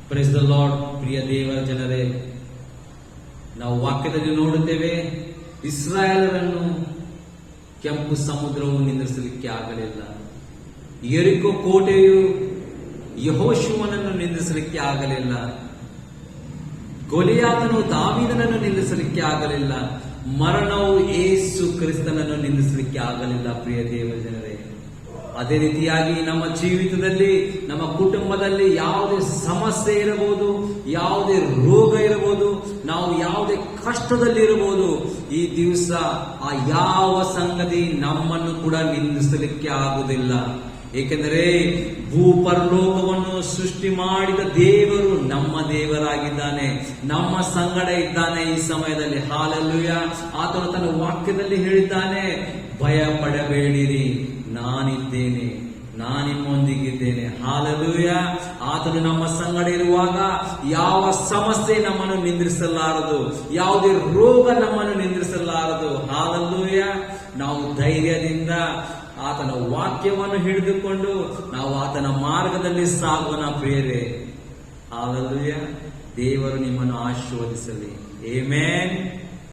Praise the lord. ಪ್ರಿಯ ದೇವರ ಜನರೇ, ನಾವು ವಾಕ್ಯದಲ್ಲಿ ನೋಡುತ್ತೇವೆ, ಇಸ್ರಾಯೇಲರನ್ನು ಕೆಂಪು ಸಮುದ್ರವು ನಿಂದಿಸಲಿಕ್ಕೆ ಆಗಲಿಲ್ಲ. ಯೆರಿಕೋ ಕೋಟೆಯು ಯೆಹೋಶುವನನ್ನು ನಿಂದಿಸಲಿಕ್ಕೆ ಆಗಲಿಲ್ಲ. ಗೊಲಿಯಾತನು ದಾವೀದನನ್ನು ನಿಲ್ಲಿಸಲಿಕ್ಕೆ ಆಗಲಿಲ್ಲ. ಮರಣವು ಯೇಸು ಕ್ರಿಸ್ತನನ್ನು ನಿಲ್ಲಿಸಲಿಕ್ಕೆ ಆಗಲಿಲ್ಲ. ಪ್ರಿಯ ದೇವರ ಜನರೇ, ಅದೇ ರೀತಿಯಾಗಿ ನಮ್ಮ ಜೀವಿತದಲ್ಲಿ, ನಮ್ಮ ಕುಟುಂಬದಲ್ಲಿ ಯಾವುದೇ ಸಮಸ್ಯೆ ಇರಬಹುದು, ಯಾವುದೇ ರೋಗ ಇರಬಹುದು, ನಾವು ಯಾವುದೇ ಕಷ್ಟದಲ್ಲಿ ಇರಬಹುದು, ಈ ದಿವಸ ಆ ಯಾವ ಸಂಗತಿ ನಮ್ಮನ್ನು ಕೂಡ ನಿಂದಿಸಲಿಕ್ಕೆ ಆಗುವುದಿಲ್ಲ. ಏಕೆಂದರೆ ಭೂಪರಲೋಕವನ್ನು ಸೃಷ್ಟಿ ಮಾಡಿದ ದೇವರು ನಮ್ಮ ದೇವರಾಗಿದ್ದಾನೆ, ನಮ್ಮ ಸಂಗಡ ಇದ್ದಾನೆ ಈ ಸಮಯದಲ್ಲಿ. ಹಾಲೆಲೂಯ. ಆತನು ತನ್ನ ವಾಕ್ಯದಲ್ಲಿ ಹೇಳಿದ್ದಾನೆ, ಭಯ ಪಡಬೇಡಿರಿ, ನಾನಿದ್ದೇನೆ, ನಾನಿಮ್ಮೊಂದಿಗಿದ್ದೇನೆ. ಹಾಲೆಲೂಯ. ಆತನು ನಮ್ಮ ಸಂಗಡ ಇರುವಾಗ ಯಾವ ಸಮಸ್ಯೆ ನಮ್ಮನ್ನು ನಿಂದ್ರಿಸಲಾರದು, ಯಾವುದೇ ರೋಗ ನಮ್ಮನ್ನು ನಿಂದ್ರಿಸಲಾರದು. ಹಾಲೆಲೂಯ. ನಾವು ಧೈರ್ಯದಿಂದ ಆತನ ವಾಕ್ಯವನ್ನು ಹಿಡಿದುಕೊಂಡು ನಾವು ಆತನ ಮಾರ್ಗದಲ್ಲಿ ಸಾಗೋಣ ಪ್ರಿಯರೇ. ಹಾಲೆಲೂಯ. ದೇವರು ನಿಮ್ಮನ್ನು ಆಶೀರ್ವದಿಸಲಿ. ಆಮೆನ್.